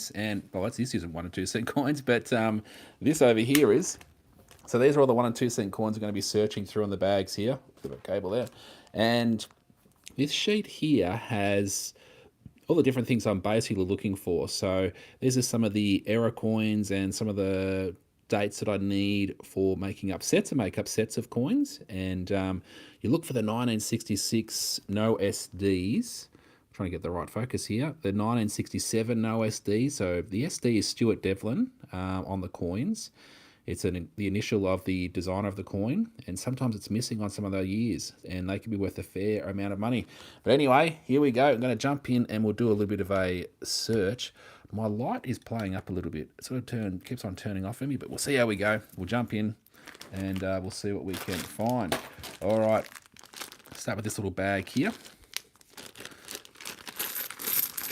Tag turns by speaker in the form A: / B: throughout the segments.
A: coins, and well, this isn't 1 and 2 cent coins, but this over here is. So these are all the 1 and 2 cent coins we're going to be searching through on the bags here. Got a cable there, and this sheet here has all the different things I'm basically looking for. So these are some of the error coins and some of the dates that I need for making up sets and make up sets of coins. And you look for the 1966 no SDs. I'm trying to get the right focus here. The 1967 no SD. So the SD is Stuart Devlin on the coins. It's the initial of the designer of the coin, and sometimes it's missing on some of the years, and they can be worth a fair amount of money. But anyway, here we go. I'm going to jump in, and we'll do a little bit of a search. My light is playing up a little bit. It sort of keeps on turning off for me, but we'll see how we go. We'll jump in, and we'll see what we can find. All right, start with this little bag here.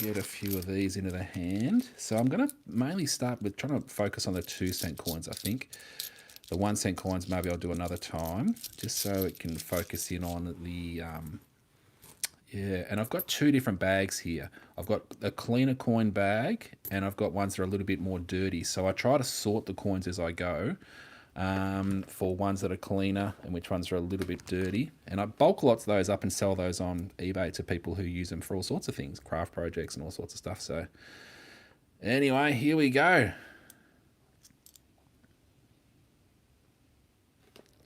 A: Get a few of these into the hand. So I'm going to mainly start with trying to focus on the 2 cent coins, I think. The 1 cent coins, maybe I'll do another time, just so it can focus in on the, yeah, and I've got 2 different bags here. I've got a cleaner coin bag, and I've got ones that are a little bit more dirty. So I try to sort the coins as I go. For ones that are cleaner and which ones are a little bit dirty. And I bulk lots of those up and sell those on eBay to people who use them for all sorts of things, craft projects and all sorts of stuff. So anyway, here we go.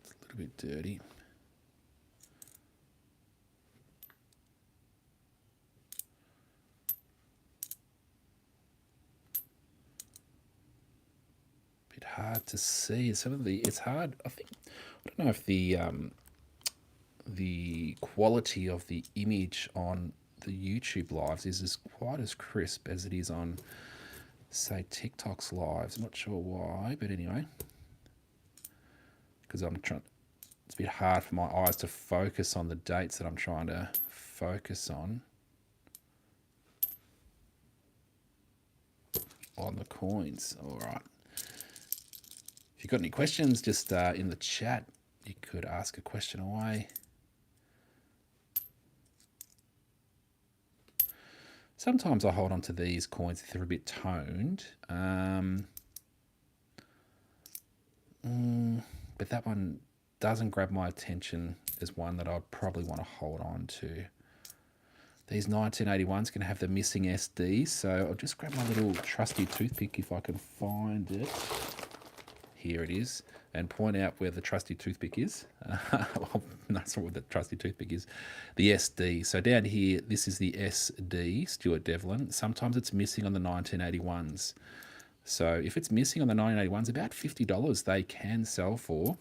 A: It's a little bit dirty. Hard to see some of the. It's hard. I think I don't know if the quality of the image on the YouTube lives is as quite as crisp as it is on, say, TikTok's lives. I'm not sure why, but anyway, because I'm trying. It's a bit hard for my eyes to focus on the dates that I'm trying to focus on the coins. All right. If you've got any questions, just in the chat, you could ask a question away. Sometimes I hold on to these coins if they're a bit toned. But that one doesn't grab my attention as one that I'd probably want to hold on to. These 1981s can have the missing SD, so I'll just grab my little trusty toothpick if I can find it. Here it is, and point out where the trusty toothpick is. Well, that's not what the trusty toothpick is. The SD. So down here, this is the SD, Stuart Devlin. Sometimes it's missing on the 1981s. So if it's missing on the 1981s, about $50 they can sell for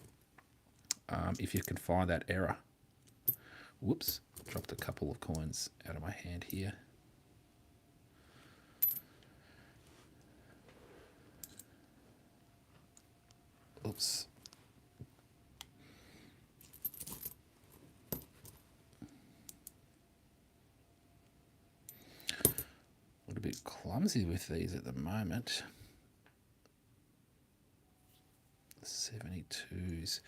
A: if you can find that error. Whoops, dropped a couple of coins out of my hand here. Oops. A little bit clumsy with these at the moment. 72s.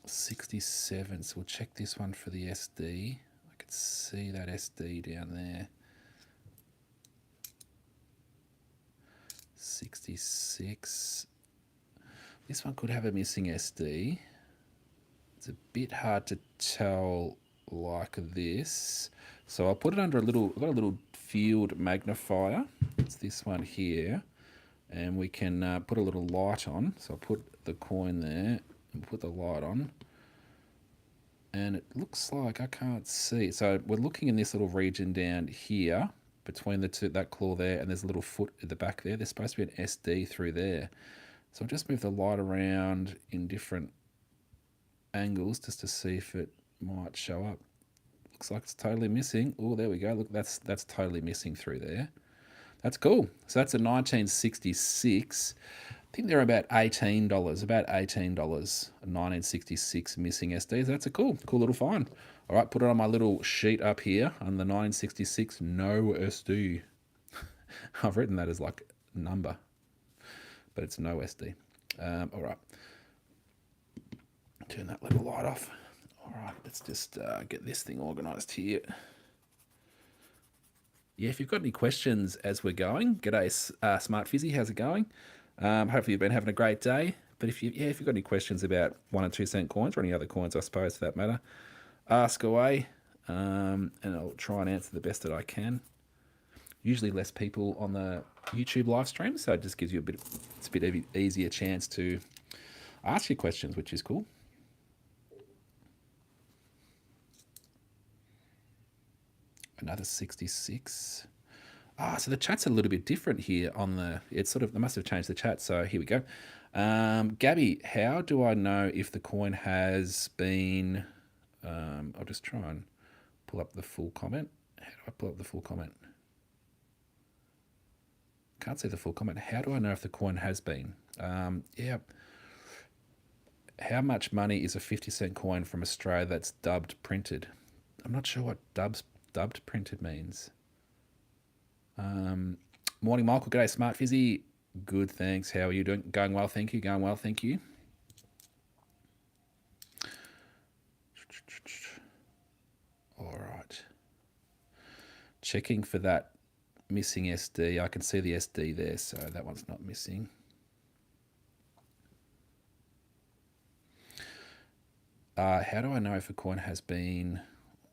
A: '67, so we'll check this one for the SD. I could see that SD down there. 66. This one could have a missing SD. It's a bit hard to tell like this. So I'll put it under I've got a little field magnifier. It's this one here. And we can put a little light on. So I'll put the coin there and put the light on. And it looks like I can't see. So we're looking in this little region down here between the two, that claw there, and there's a little foot at the back there. There's supposed to be an SD through there. So I'll just move the light around in different angles just to see if it might show up. Looks like it's totally missing. Oh, there we go. Look, that's totally missing through there. That's cool. So that's a 1966. think they're about $18, about $18, 1966 missing SDs. That's a cool little find. All right, put it on my little sheet up here on the 1966 no SD. I've written that as like number, but it's no SD. All right, turn that little light off. All right, let's just get this thing organized here. Yeah, if you've got any questions as we're going, g'day, Smart Fizzy, how's it going? Hopefully you've been having a great day. But if you've got any questions about 1 and 2 cent coins or any other coins, I suppose, for that matter, ask away, and I'll try and answer the best that I can. Usually less people on the YouTube live stream, so it just gives you it's a bit easier chance to ask your questions, which is cool. Another 66. So the chat's a little bit different here on the, it's sort of, they must have changed the chat. So here we go. Gabby, how do I know if the coin has been, I'll just try and pull up the full comment. How do I pull up the full comment? Can't see the full comment. How do I know if the coin has been? Yeah. How much money is a 50-cent coin from Australia that's dubbed printed? I'm not sure what dubbed printed means. Morning, Michael. G'day, Smart Fizzy. Good, thanks. How are you doing? Going well, thank you. Going well, thank you. All right. Checking for that missing SD. I can see the SD there, so that one's not missing. How do I know if a coin has been...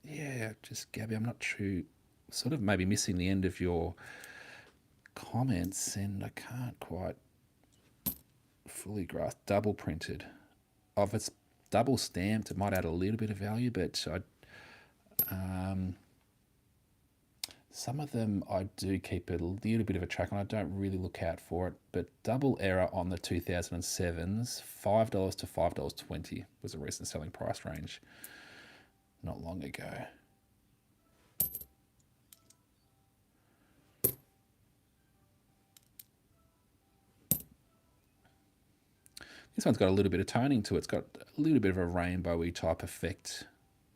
A: Yeah, just Gabby, I'm not sure. Sort of maybe missing the end of your comments, and I can't quite fully grasp. Double printed. If it's double stamped, it might add a little bit of value, but some of them I do keep a little bit of a track on. I don't really look out for it, but double error on the 2007s, $5 to $5.20 was a recent selling price range not long ago. This one's got a little bit of toning to it. It's got a little bit of a rainbowy type effect.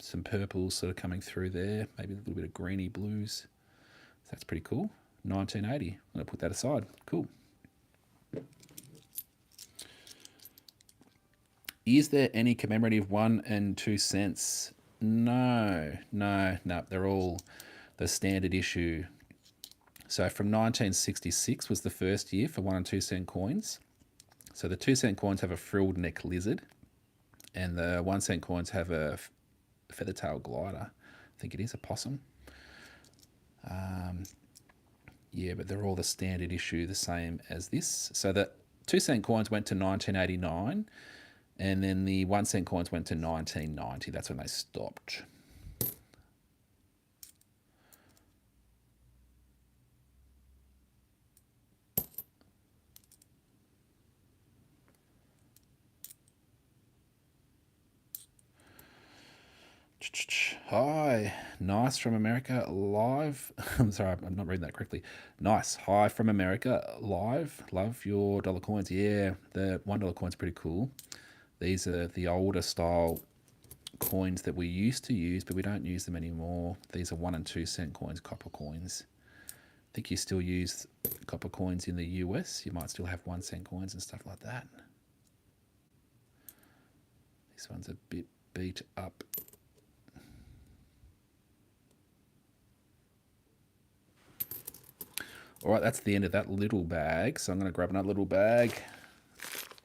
A: Some purples sort of coming through there. Maybe a little bit of greeny blues. So that's pretty cool. 1980. I'm going to put that aside. Cool. Is there any commemorative 1 and 2 cents? No. They're all the standard issue. So from 1966 was the first year for 1 and 2 cent coins. So the 2 cent coins have a frilled neck lizard, and the 1 cent coins have a feather tail glider. I think it is a possum. Yeah, but they're all the standard issue, the same as this. So the 2 cent coins went to 1989, and then the 1 cent coins went to 1990. That's when they stopped. Hi, nice from America live. I'm sorry, I'm not reading that correctly. Nice. Hi from America live. Love your dollar coins. Yeah, the $1 coins are pretty cool. These are the older style coins that we used to use, but we don't use them anymore. These are 1 and 2 cent coins, copper coins. I think you still use copper coins in the US. You might still have 1 cent coins and stuff like that. This one's a bit beat up. All right, that's the end of that little bag. So I'm going to grab another little bag.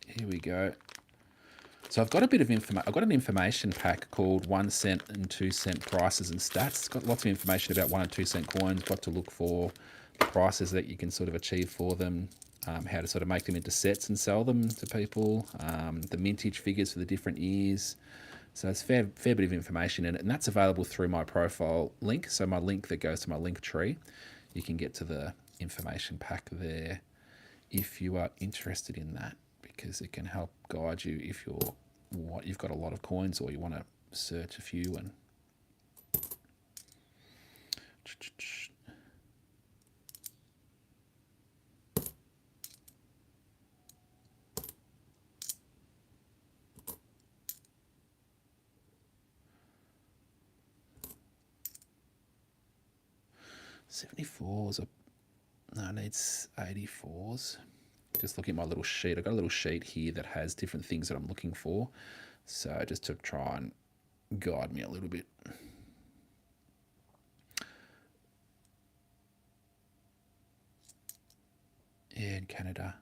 A: Here we go. So I've got a bit of information. I've got an information pack called 1 cent and 2 cent prices and stats. It's got lots of information about 1 and 2 cent coins, what to look for, prices that you can sort of achieve for them, how to sort of make them into sets and sell them to people, the mintage figures for the different years. So it's fair bit of information in it, and that's available through my profile link. So my link that goes to my link tree, you can get to the information pack there if you are interested in that, because it can help guide you if you've got a lot of coins or you want to search a few. And 74s. No, it needs 84s. Just looking at my little sheet. I've got a little sheet here that has different things that I'm looking for. So just to try and guide me a little bit. Yeah, in Canada.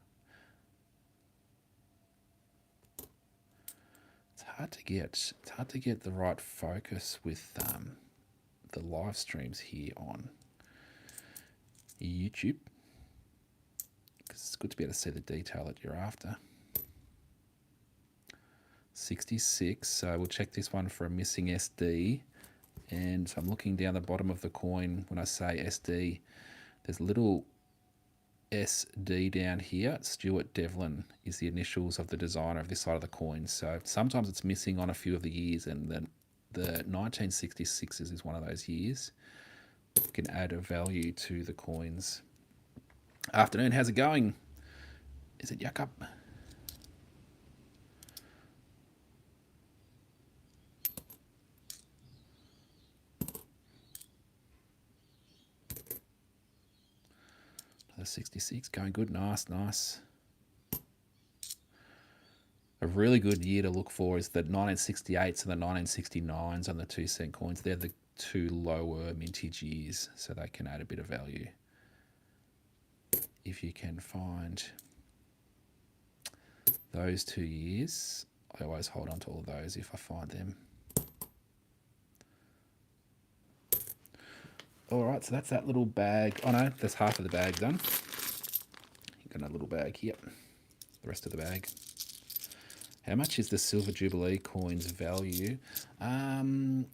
A: It's hard to get. It's hard to get the right focus with the live streams here on YouTube. Because it's good to be able to see the detail that you're after. 66, so we'll check this one for a missing SD. And so I'm looking down the bottom of the coin. When I say SD, there's a little SD down here. Stuart Devlin is the initials of the designer of this side of the coin. So sometimes it's missing on a few of the years, and then the 1966s is one of those years. You can add a value to the coins. Afternoon, how's it going? Is it yuck up? The 66 going good. Nice. A really good year to look for is the 1968s and the 1969s on the 2-cent coins. They're the two lower mintage years, so they can add a bit of value if you can find those 2 years. I always hold on to all of those if I find them. All right, so that's that little bag. Oh no, that's half of the bag done. You've got another little bag here. The rest of the bag. How much is the Silver Jubilee coins value?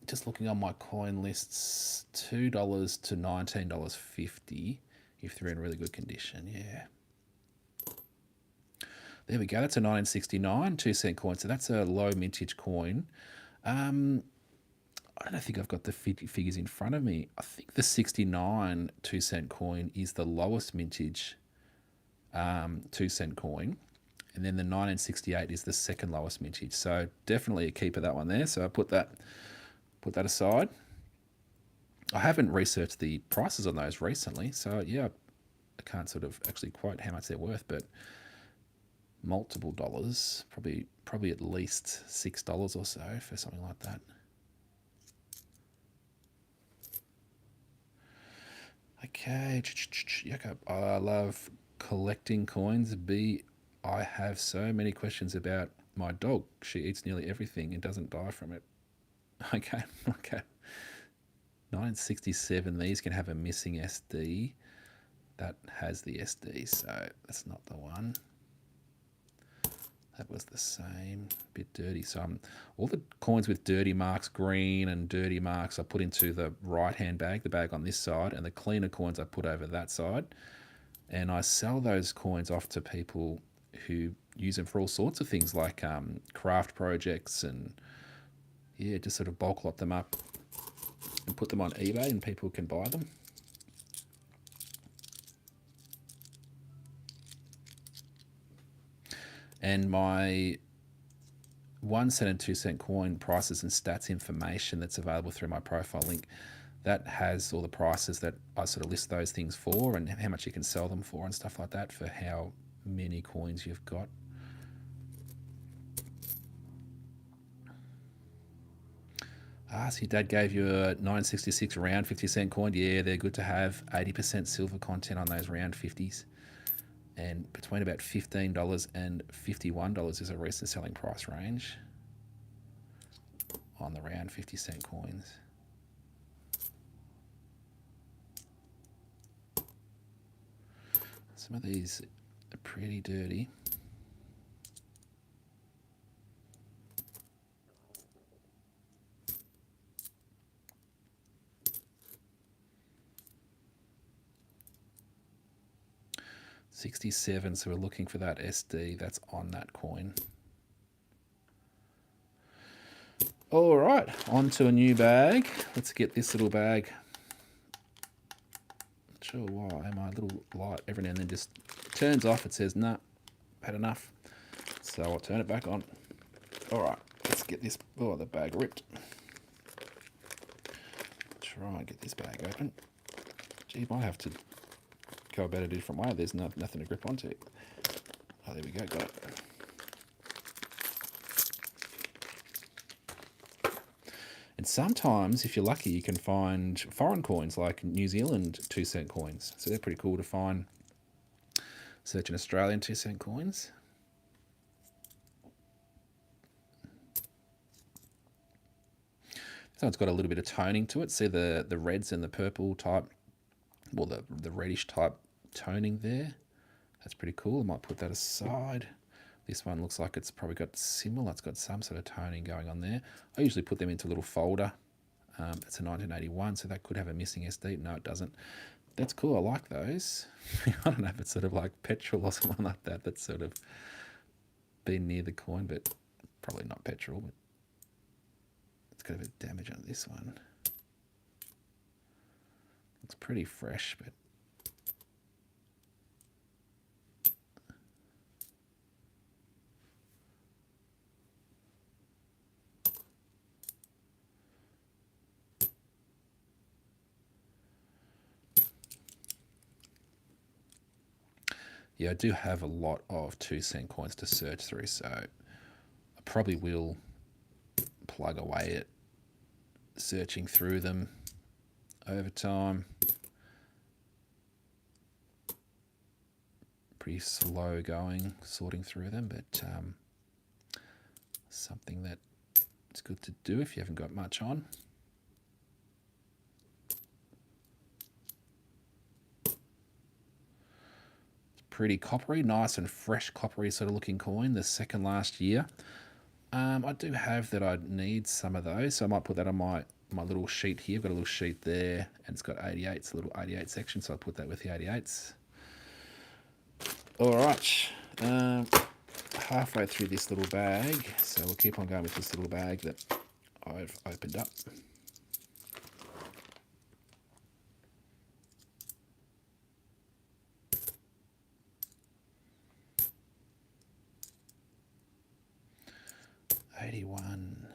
A: Just looking on my coin lists, $2 to $19.50 if they're in really good condition. Yeah. There we go. That's a 1969 2-cent coin. So that's a low mintage coin. I don't think I've got the figures in front of me. I think the 69 2-cent coin is the lowest mintage 2-cent coin. And then the 1968 is the second lowest mintage. So definitely a keeper, that one there. So I put that aside. I haven't researched the prices on those recently. So yeah, I can't sort of actually quote how much they're worth, but multiple dollars, probably at least $6 or so for something like that. Okay, I love collecting coins. I have so many questions about my dog. She eats nearly everything and doesn't die from it. Okay. 1967, these can have a missing SD. That has the SD, so that's not the one. That was the same, a bit dirty. So all the coins with dirty marks, green and dirty marks, I put into the right-hand bag, the bag on this side, and the cleaner coins I put over that side. And I sell those coins off to people who use them for all sorts of things, like craft projects, and yeah, just sort of bulk lot them up and put them on eBay, and people can buy them. And my 1 cent and 2 cent coin prices and stats information that's available through my profile link, that has all the prices that I sort of list those things for, and how much you can sell them for and stuff like that, for how many coins you've got. So your dad gave you a 966 round 50-cent coin. Yeah, they're good to have. 80% silver content on those round 50s. And between about $15 and $51 is a recent selling price range on the round 50-cent coins. Some of these are pretty dirty. $67, so we're looking for that SD that's on that coin. All right, on to a new bag. Let's get this little bag. Not sure why my little light every now and then just turns off. It says, nah, had enough. So I'll turn it back on. All right, let's get this. Oh, the bag ripped. Try and get this bag open. Gee, might have to go about it a different way. There's nothing to grip onto. Oh, there we go, got it. And sometimes, if you're lucky, you can find foreign coins like New Zealand 2-cent coins. So they're pretty cool to find. Searching Australian 2-cent coins. This one's got a little bit of toning to it. See the reds and the purple type, well, the reddish type toning there. That's pretty cool. I might put that aside. This one looks like it's probably got similar. It's got some sort of toning going on there. I usually put them into a little folder. It's a 1981, so that could have a missing SD. No, it doesn't. That's cool. I like those. I don't know if it's sort of like petrol or something like that. That's sort of been near the coin, but probably not petrol. But it's got a bit of damage on this one. Looks pretty fresh, but yeah, I do have a lot of 2-cent coins to search through, so I probably will plug away at searching through them over time. Pretty slow going, sorting through them, but something that it's good to do if you haven't got much on. Pretty coppery, nice and fresh coppery sort of looking coin, the second last year. I do have that I need some of those, so I might put that on my little sheet here. I've got a little sheet there, and it's got 88s, a little 88 section, so I'll put that with the 88s. All right, halfway through this little bag, so we'll keep on going with this little bag that I've opened up. $81.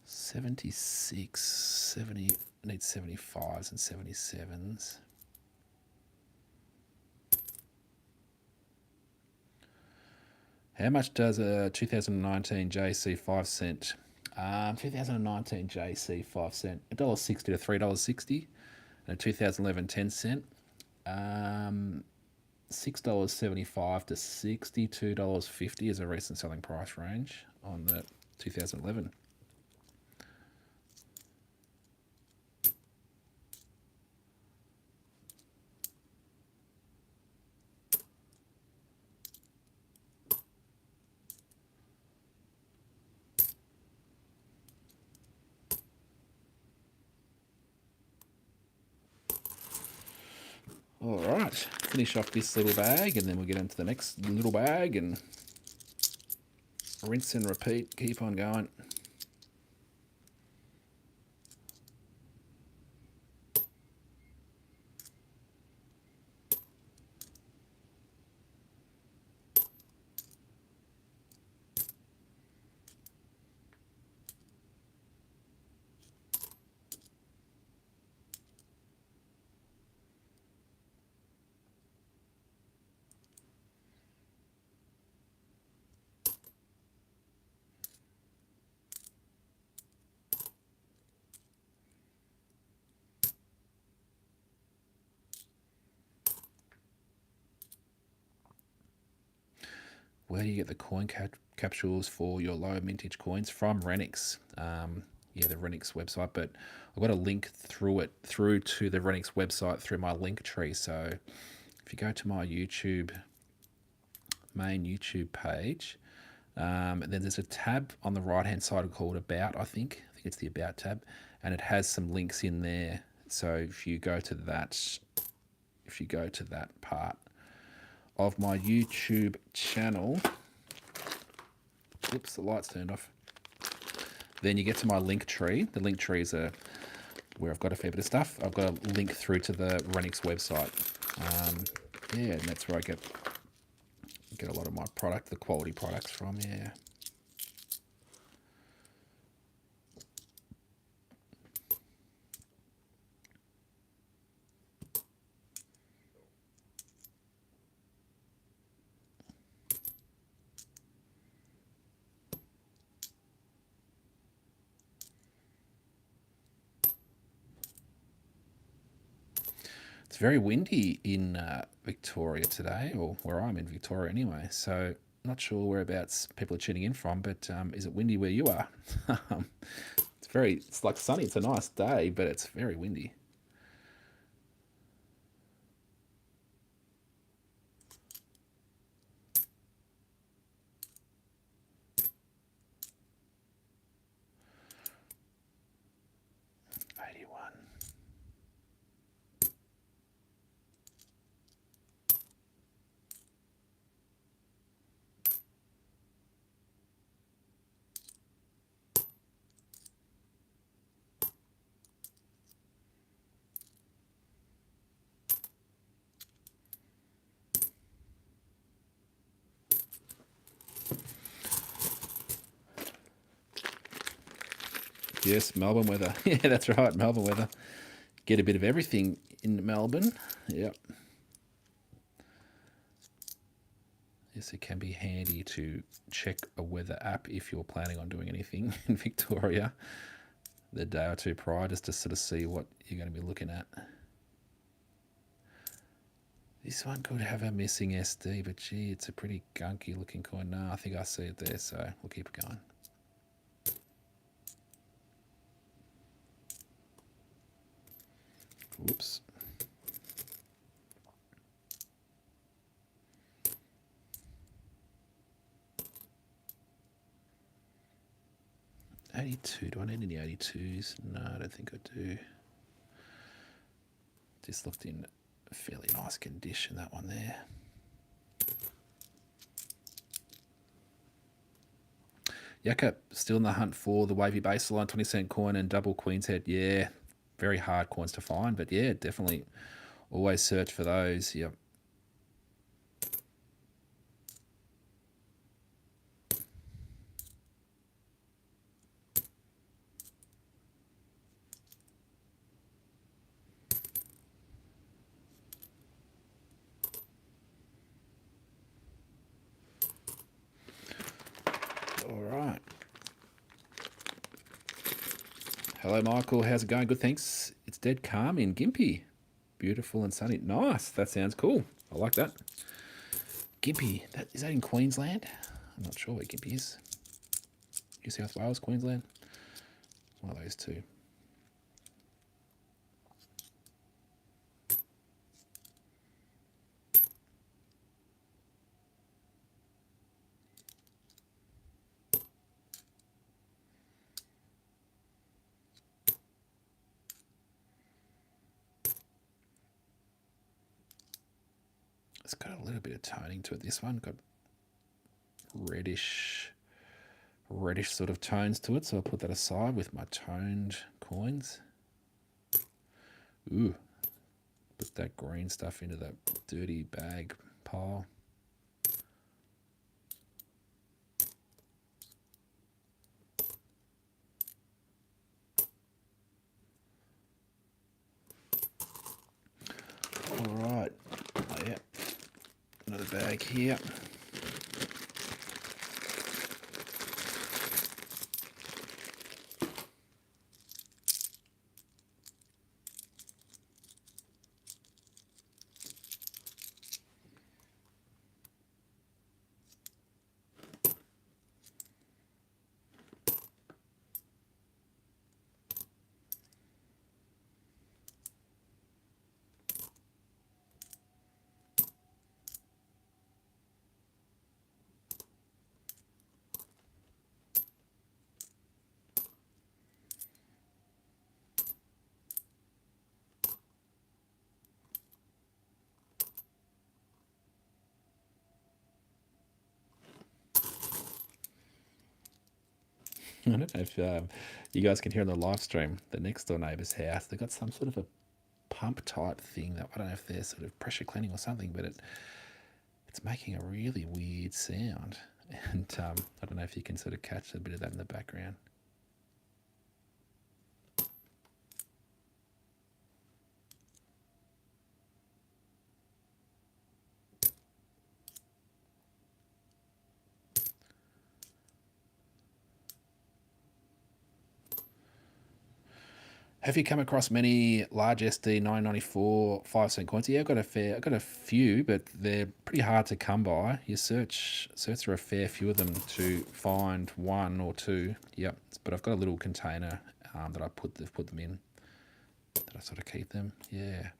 A: $76, 70, I need 75s and 77s. How much does a 2019 JC 5-cent? 2019 JC 5-cent, $1.60 to $3.60, and a 2011 10-cent, $6.75 to $62.50 is a recent selling price range on the 2011. All right, finish off this little bag and then we'll get into the next little bag and rinse and repeat, keep on going. Where do you get the coin capsules for your low mintage coins? From Renix. Yeah, the Renix website, but I've got a link through to the Renix website through my link tree. So if you go to my main YouTube page, then there's a tab on the right hand side called About, I think it's the About tab, and it has some links in there. So if you go to that part of my YouTube channel, oops, the light's turned off. Then you get to my link tree. The link tree is where I've got a fair bit of stuff. I've got a link through to the Renix website. Yeah, and that's where I get a lot of my product, the quality products from. Yeah. It's very windy in Victoria today, or where I'm in Victoria anyway. So not sure whereabouts people are tuning in from, but is it windy where you are? It's like sunny. It's a nice day, but it's very windy. '81. Yes, Melbourne weather. Yeah, that's right, Melbourne weather. Get a bit of everything in Melbourne. Yep. Yes, it can be handy to check a weather app if you're planning on doing anything in Victoria the day or two prior, just to sort of see what you're going to be looking at. This one could have a missing SD, but gee, it's a pretty gunky looking coin. No, I think I see it there, so we'll keep it going. Whoops. '82. Do I need any '82s? No, I don't think I do. Just looked in fairly nice condition, that one there. Yucca still in the hunt for the wavy baseline 20-cent coin and double Queen's Head. Yeah, very hard coins to find, but yeah, definitely always search for those. Yep. All right. Hello, Michael. How's it going? Good, thanks. It's dead calm in Gympie. Beautiful and sunny. Nice. That sounds cool. I like that. Gympie. Is that in Queensland? I'm not sure where Gympie is. New South Wales, Queensland? One of those two. It's got a little bit of toning to it. This one got reddish sort of tones to it, so I'll put that aside with my toned coins. Ooh, put that green stuff into that dirty bag pile. All right, oh, yeah, another bag here. I don't know if you guys can hear on the live stream, the next door neighbour's house, they've got some sort of a pump type thing that I don't know if they're sort of pressure cleaning or something, but it's making a really weird sound. And I don't know if you can sort of catch a bit of that in the background. Have you come across many large SD 994 5-cent coins? Yeah, I've got a few, but they're pretty hard to come by. You search through a fair few of them to find one or two. Yep, but I've got a little container that I put them in, that I sort of keep them. Yeah.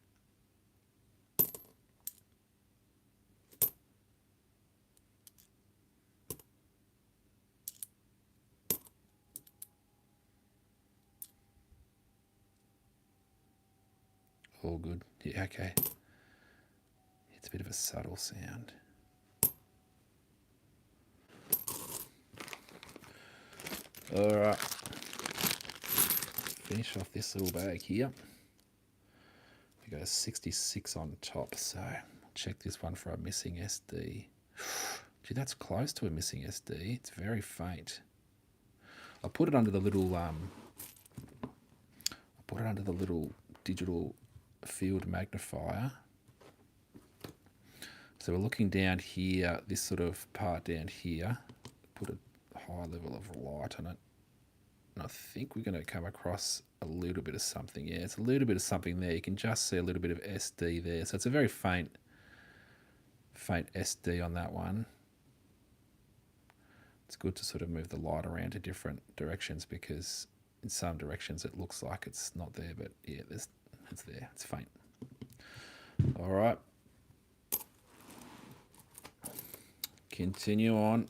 A: All good. Yeah, okay. It's a bit of a subtle sound. All right. Finish off this little bag here. We got a 66 on top, so I'll check this one for a missing SD. Gee, that's close to a missing SD. It's very faint. I'll put it under the little digital field magnifier. So we're looking down here, this sort of part down here. Put a high level of light on it. And I think we're going to come across a little bit of something. Yeah, it's a little bit of something there. You can just see a little bit of SD there. So it's a very faint SD on that one. It's good to sort of move the light around to different directions, because in some directions it looks like it's not there, but yeah, it's there. It's faint. All right. Continue on.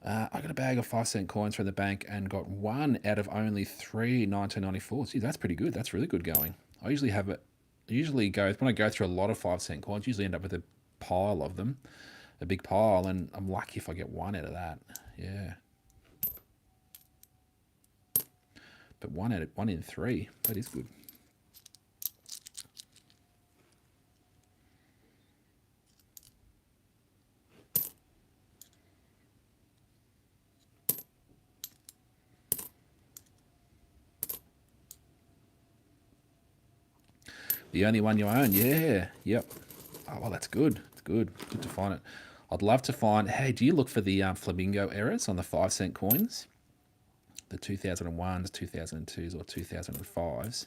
A: I got a bag of 5-cent coins from the bank and got one out of only 3 1994s. Gee, that's pretty good. That's really good going. I usually have it. When I go through a lot of 5-cent coins, usually end up with a pile of them, a big pile, and I'm lucky if I get one out of that. Yeah. But one in 3, that is good. The only one you own, yeah, yep. Oh, well, that's good. It's good. Good to find it. I'd love to find. Hey, do you look for the flamingo errors on the 5-cent coins? The 2001s, 2002s, or 2005s.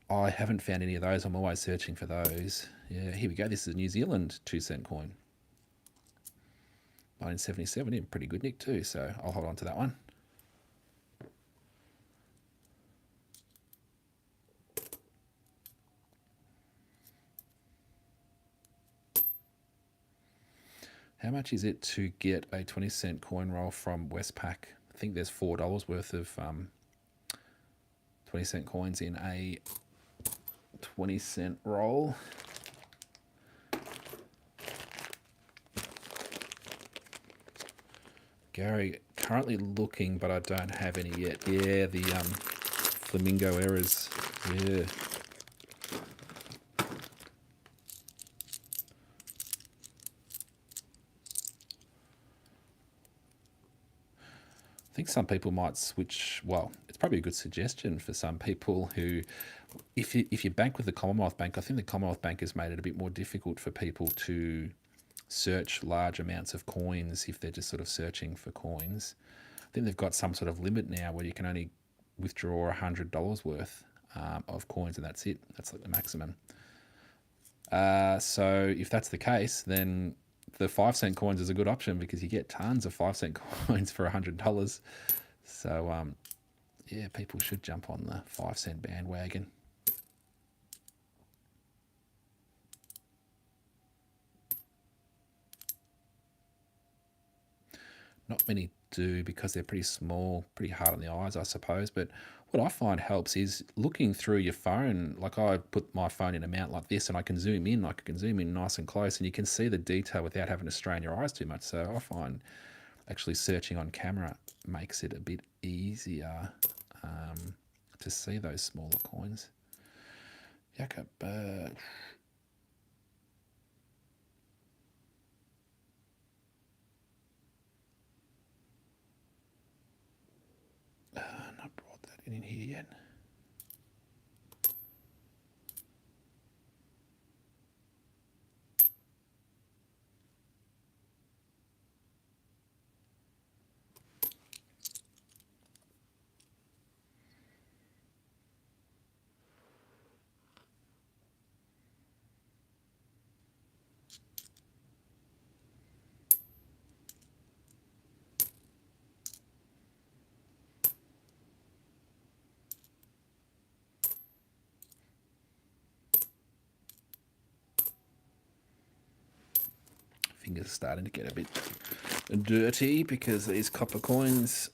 A: I haven't found any of those. I'm always searching for those. Yeah, here we go. This is a New Zealand 2-cent coin. 1977, in pretty good nick too, so I'll hold on to that one. How much is it to get a 20-cent coin roll from Westpac? I think there's $4 worth of 20-cent coins in a 20-cent roll. Gary, currently looking, but I don't have any yet. Yeah, the flamingo errors. Yeah. I think some people might switch. Well, it's probably a good suggestion for some people who, if you bank with the Commonwealth Bank, I think the Commonwealth Bank has made it a bit more difficult for people to search large amounts of coins if they're just sort of searching for coins. I think they've got some sort of limit now where you can only withdraw $100 worth of coins, and that's it. That's like the maximum. So if that's the case, then the 5-cent coins is a good option, because you get tons of 5-cent coins for $100. So yeah, people should jump on the 5-cent bandwagon. Not many do, because they're pretty small, pretty hard on the eyes, I suppose. But what I find helps is looking through your phone. Like I put my phone in a mount like this and I can zoom in, like I can zoom in nice and close and you can see the detail without having to strain your eyes too much. So I find actually searching on camera makes it a bit easier to see those smaller coins. Yucca bird. Not brought that in here yet. Fingers are starting to get a bit dirty because these copper coins,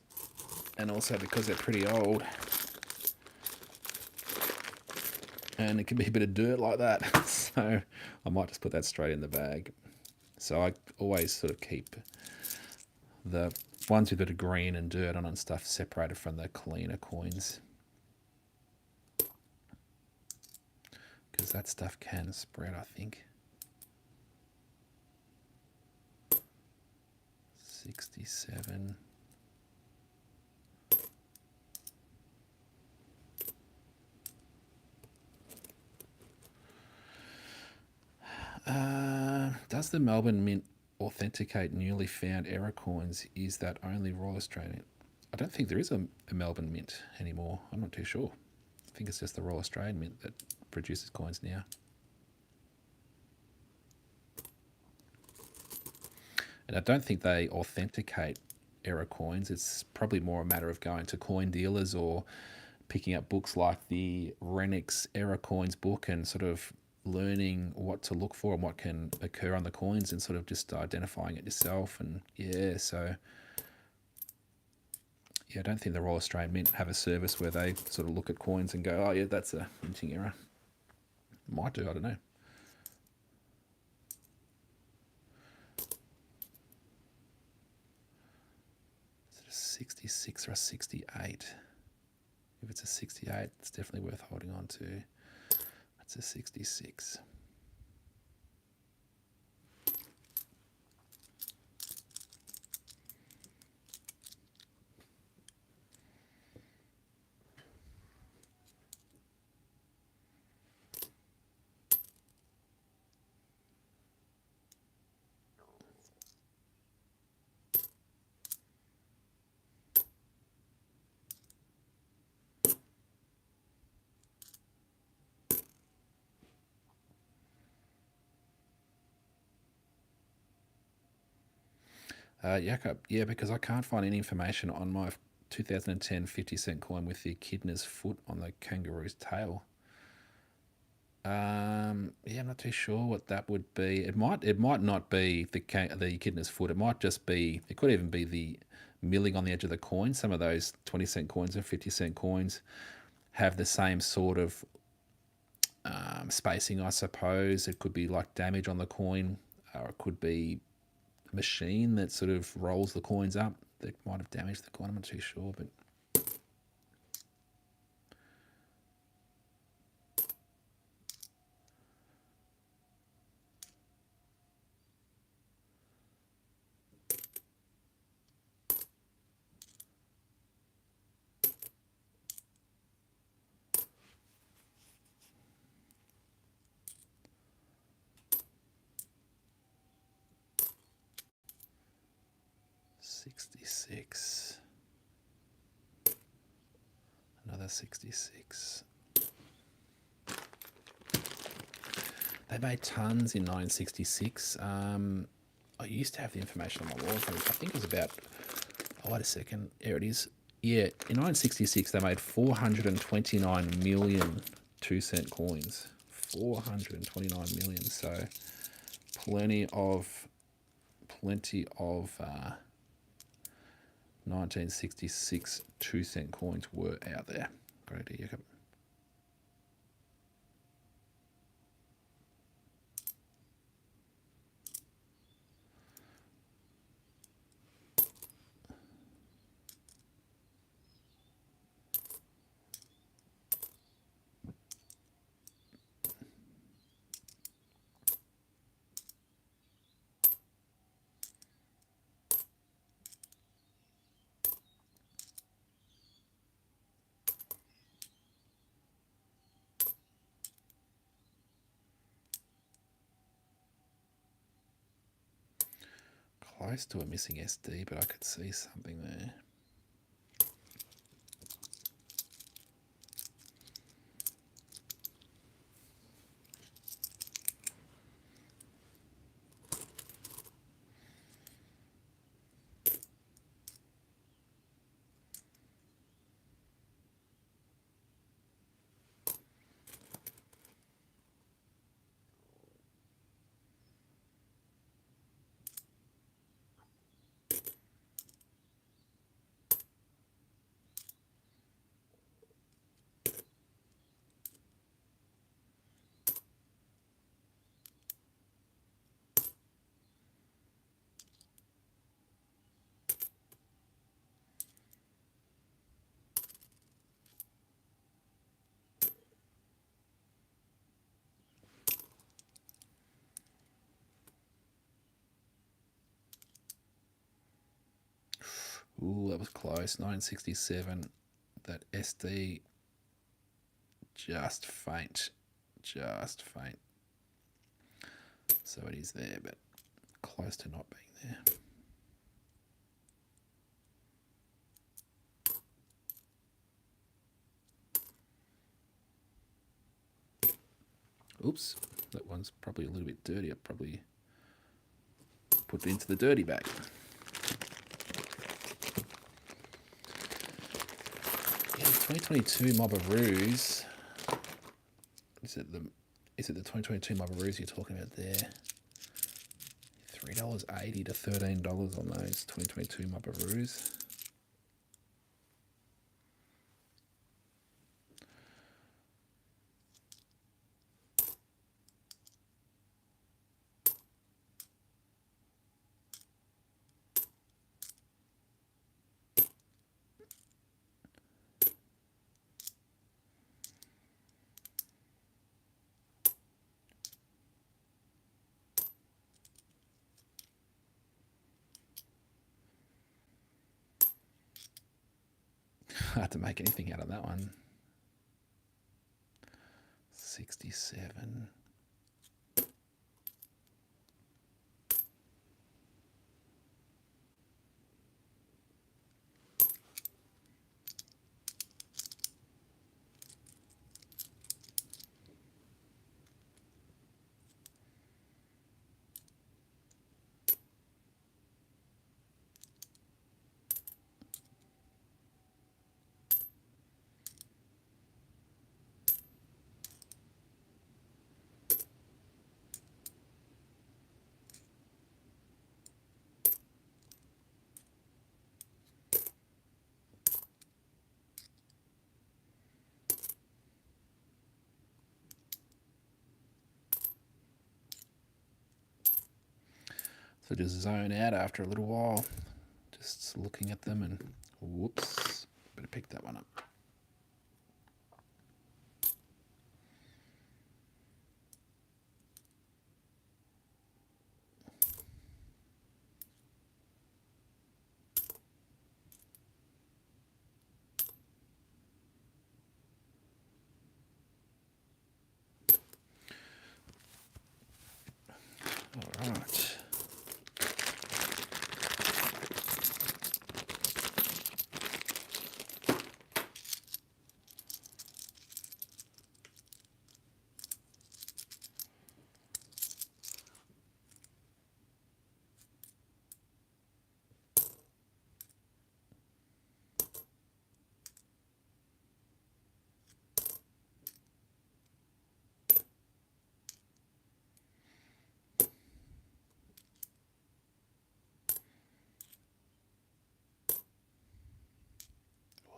A: and also because they're pretty old, and it can be a bit of dirt like that. So I might just put that straight in the bag. So I always sort of keep the ones with a bit of green and dirt on and stuff separated from the cleaner coins, because that stuff can spread, I think. 67. Does the Melbourne Mint authenticate newly found error coins? Is that only Royal Australian? I don't think there is a Melbourne Mint anymore. I'm not too sure. I think it's just the Royal Australian Mint that produces coins now. And I don't think they authenticate error coins. It's probably more a matter of going to coin dealers or picking up books like the Renix Error Coins book and sort of learning what to look for and what can occur on the coins and sort of just identifying it yourself. And yeah, so yeah, I don't think the Royal Australian Mint have a service where they sort of look at coins and go, oh yeah, that's a minting error. Might do, I don't know. Is it a 66 or a 68? If it's a 68, it's definitely worth holding on to. That's a 66. Yeah, because I can't find any information on my 2010 50-cent coin with the echidna's foot on the kangaroo's tail. Yeah, I'm not too sure what that would be. It might not be the echidna's foot. It might just be. It could even be the milling on the edge of the coin. Some of those 20-cent coins and 50-cent coins have the same sort of spacing, I suppose. It could be like damage on the coin, or it could be a machine that sort of rolls the coins up that might have damaged the coin. I'm not too sure, but 66. Another 66. They made tons in 1966. I used to have the information on my wall. I think it was about, oh, wait a second. Here it is. Yeah, in 1966, they made 429 million 2-cent coins. 429 million. So plenty of 1966 2-cent coins were out there. Great idea. Close to a missing SD, but I could see something there. Ooh, that was close. 967. That SD just faint. Just faint. So it is there, but close to not being there. Oops, that one's probably a little bit dirty. I probably put it into the dirty bag. Yeah, 2022 Mobaroos. Is it the 2022 Mobaroos you're talking about there? $3.80 to $13 on those 2022 Mobaroos. Hard to make anything out of that one. 67. So just zone out after a little while, just looking at them, and whoops, better pick that one up. All right.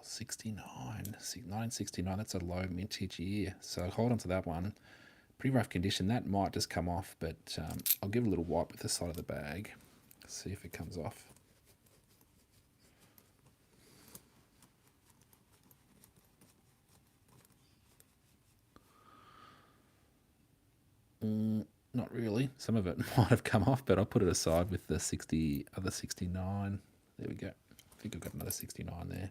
A: 69, 1969, that's a low mintage year. So hold on to that one. Pretty rough condition. That might just come off, but I'll give it a little wipe with the side of the bag. See if it comes off. Not really. Some of it might have come off, but I'll put it aside with the other 69. There we go. I think I've got another 69 there.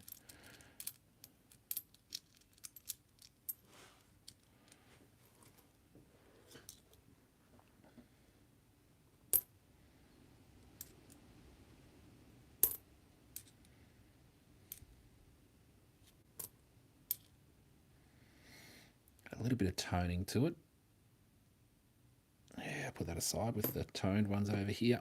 A: A little bit of toning to it. Yeah, put that aside with the toned ones over here.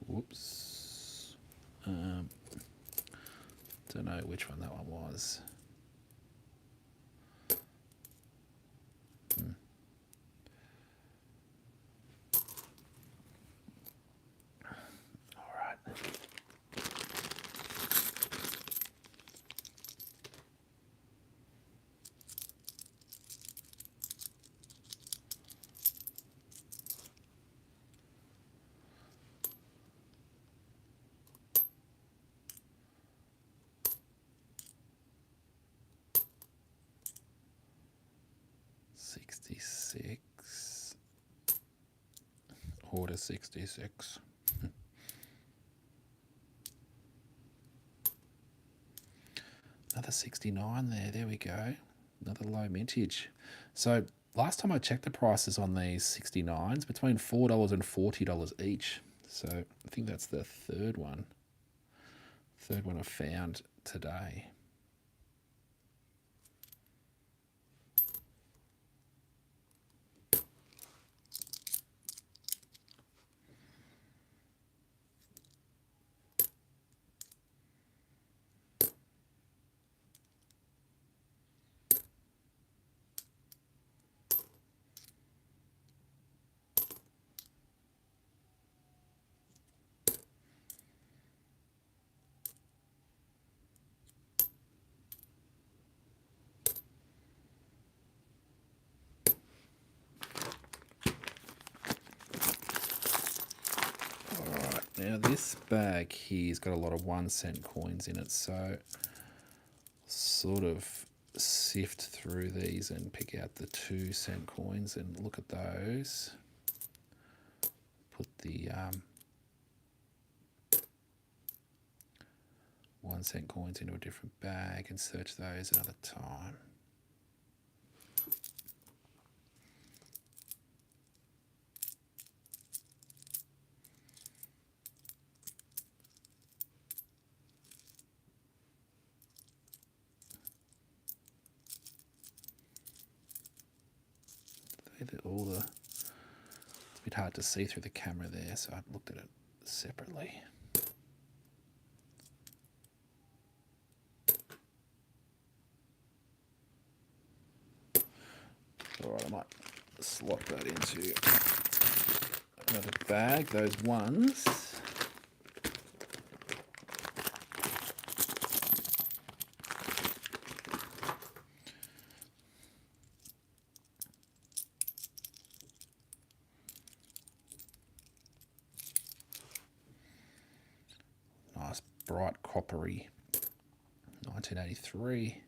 A: Whoops. Don't know which one that one was. All right. Order 66. Another 69 there. There we go. Another low mintage. So last time I checked the prices on these 69s, between $4 and $40 each. So I think that's the third one. Third one I found today. Now this bag here's got a lot of 1-cent coins in it, so sort of sift through these and pick out the 2-cent coins and look at those. Put the 1-cent coins into a different bag and search those another time. It's a bit hard to see through the camera there, so I looked at it separately. Alright, I might slot that into another bag, those ones. Nice bright coppery 1983.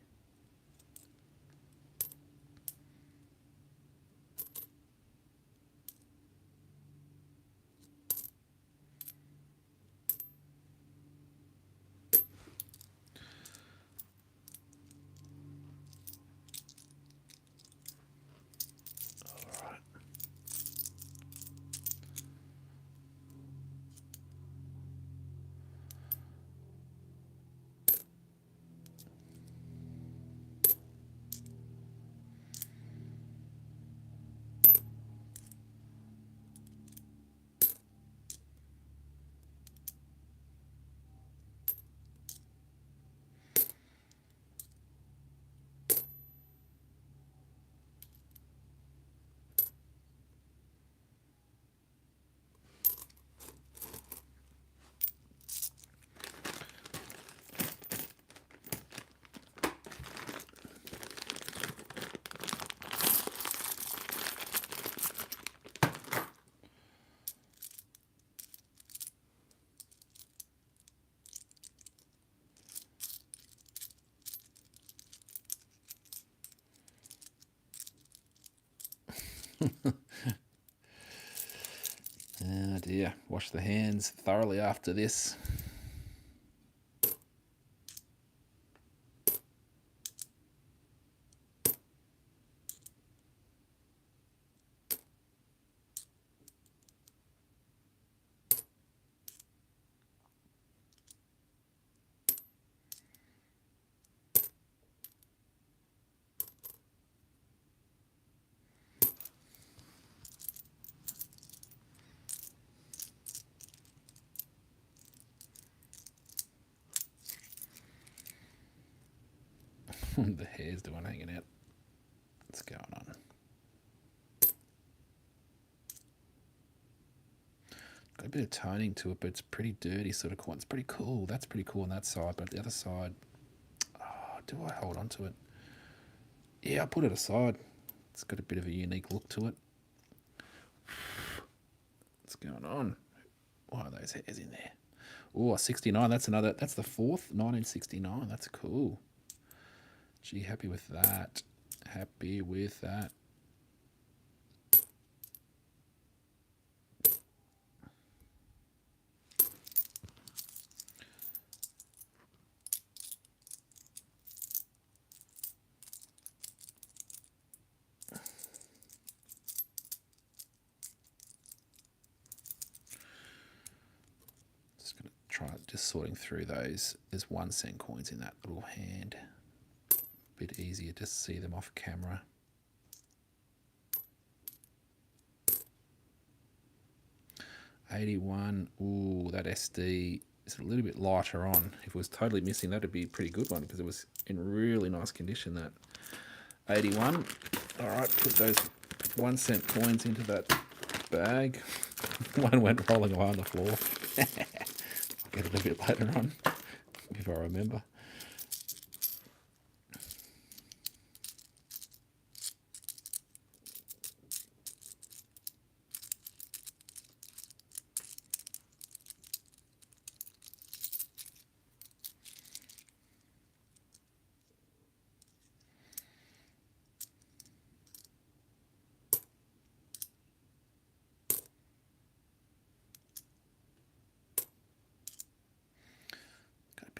A: Oh dear. Wash the hands thoroughly after this. The hair's the one hanging out. What's going on? Got a bit of toning to it, but it's pretty dirty sort of coin. It's pretty cool. That's pretty cool on that side, but the other side, oh, do I hold on to it? Yeah, I'll put it aside. It's got a bit of a unique look to it. What's going on? Why are those hairs in there? Oh, 69. That's another. That's the fourth, 1969. That's cool. Gee, happy with that. Happy with that. Just sorting through those. There's 1 cent coins in that little hand. Bit easier to see them off camera. $81. Ooh, that SD is a little bit lighter on. If it was totally missing, that'd be a pretty good one because it was in really nice condition. That 81. All right, put those 1 cent coins into that bag. One went rolling away on the floor. I'll get it a bit later on if I remember.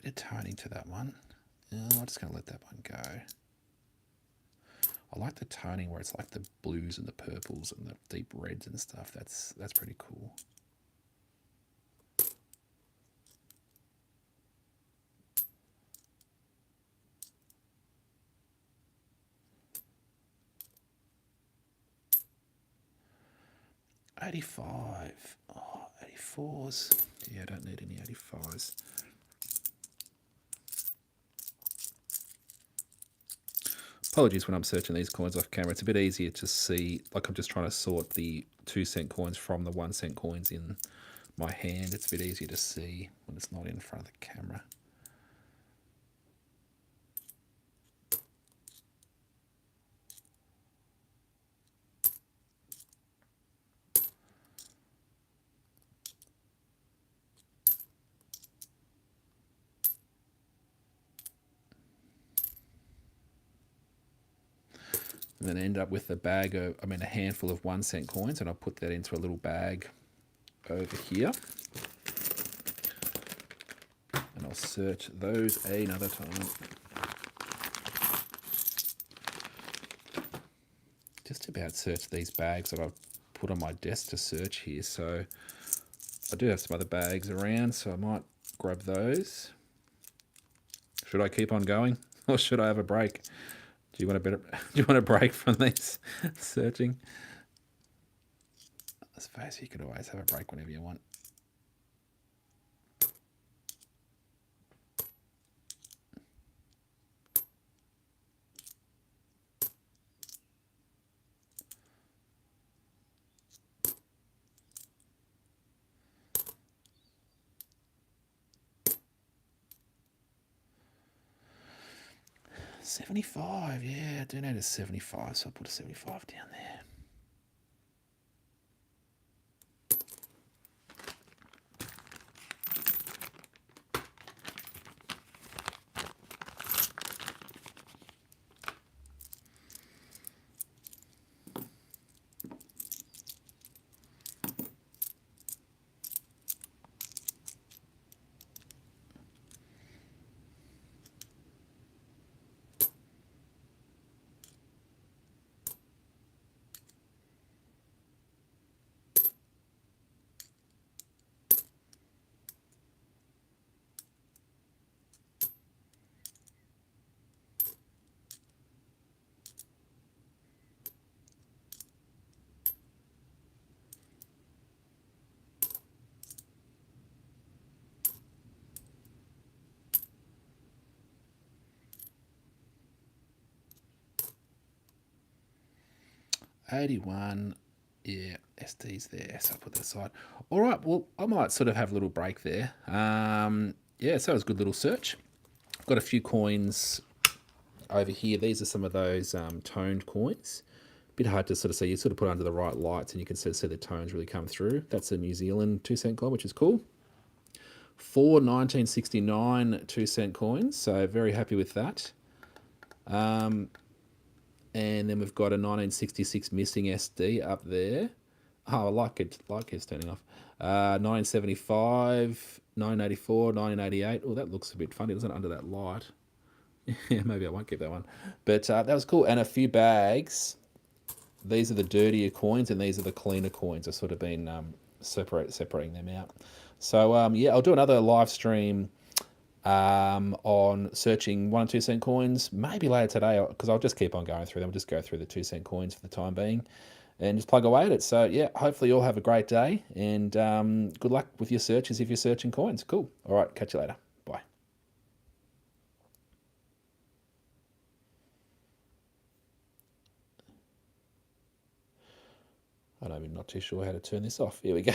A: Bit of toning to that one. I'm just going to let that one go. I like the toning where it's like the blues and the purples and the deep reds and stuff. That's pretty cool. $85. Oh, 84s. Yeah, I don't need any 85s. Apologies when I'm searching these coins off camera. It's a bit easier to see, like I'm just trying to sort the 2 cent coins from the 1 cent coins in my hand. It's a bit easier to see when it's not in front of the camera. And then end up with a bag of, a handful of 1 cent coins, and I'll put that into a little bag over here. And I'll search those another time. Just about search these bags that I've put on my desk to search here. So I do have some other bags around, so I might grab those. Should I keep on going, or should I have a break? Do you want a break from these searching? I suppose you could always have a break whenever you want. $75, yeah, I do need a 75, so I'll put a 75 down there. 81. Yeah, SD's there, so I'll put that aside. All right, well, I might sort of have a little break there. Yeah, so it was a good little search. Got a few coins over here. These are some of those toned coins. Bit hard to sort of see. You sort of put it under the right lights and you can sort of see the tones really come through. That's a New Zealand 2-cent coin, which is cool. 1969 2-cent coins, so very happy with that. And then we've got a 1966 missing SD up there. Oh, I like it. Like it's turning off. 1975, 1984, 1988. Oh, that looks a bit funny, doesn't it, under that light? Yeah, maybe I won't keep that one. But that was cool. And a few bags. These are the dirtier coins, and these are the cleaner coins. I've sort of been separating them out. So yeah, I'll do another live stream on searching 1 and 2 cent coins, maybe later today, because I'll just keep on going through them. I'll just go through the 2-cent coins for the time being and just plug away at it. So yeah, hopefully you all have a great day, and good luck with your searches if you're searching coins. Cool. All right, catch you later. Bye. I'm not too sure how to turn this off. Here we go.